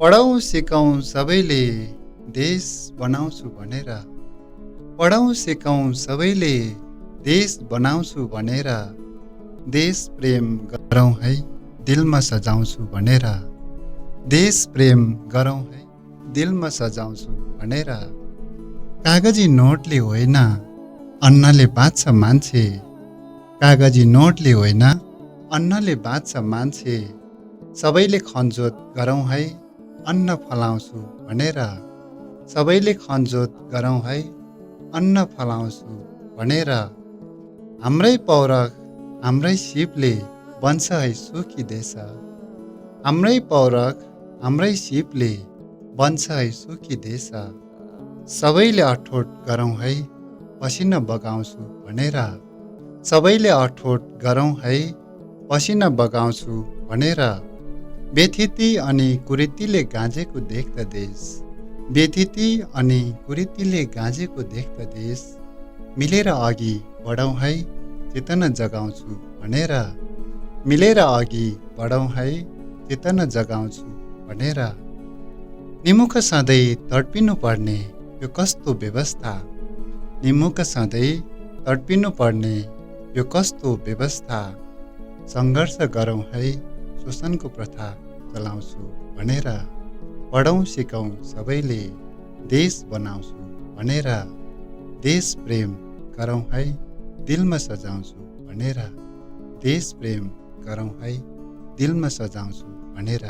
पढौँ सिकौँ सबैले देश बनाउँछु भनेर, पढौँ सिकौँ सबैले देश बनाउँछु भनेर, देश प्रेम गरौँ है दिलमा सजाउँछु भनेर, देश प्रेम गरौँ है दिलमा सजाउँछु भनेर। कागजी नोटले होइन अन्नले बाँच्छ मान्छे, कागजी नोटले होइन अन्नले बाँच्छ मान्छे, सबैले खनजोत गरौँ है अन्न फलाउँछु भनेर, सबैले खनजोत गरौँ है अन्न फलाउँछु भनेर। हाम्रै पौरख हाम्रै सिपले बन्छ है सुखी देश, हाम्रै पौरख हाम्रै सिपले बन्छ है सुखी देश, सबैले अठोट गरौँ है पसिना बगाउँछु भनेर, सबैले अठोट गरौँ है पसिना बगाउँछु भनेर। व्यथिति अनि कुरीतिले गाँजेको देख्दा देश, व्यथिति अनि कुरीतिले गाँजेको देख्दा देश, मिलेर अघि बढौँ है चेतना जगाउँछु भनेर, मिलेर अघि बढौँ है चेतना जगाउँछु भनेर। निमुख सधैँ तडपिनु पर्ने यो कस्तो व्यवस्था, निमुख सधैँ तडपिनु पर्ने यो कस्तो व्यवस्था, सङ्घर्ष गरौँ है शोषणको प्रथा चलाउँछु भनेर, पढौँ सिकौँ सबैले देश बनाउँछु भनेर, देश प्रेम गरौँ है दिलमा सजाउँछु भनेर, देश प्रेम गरौँ है दिलमा सजाउँछु भनेर।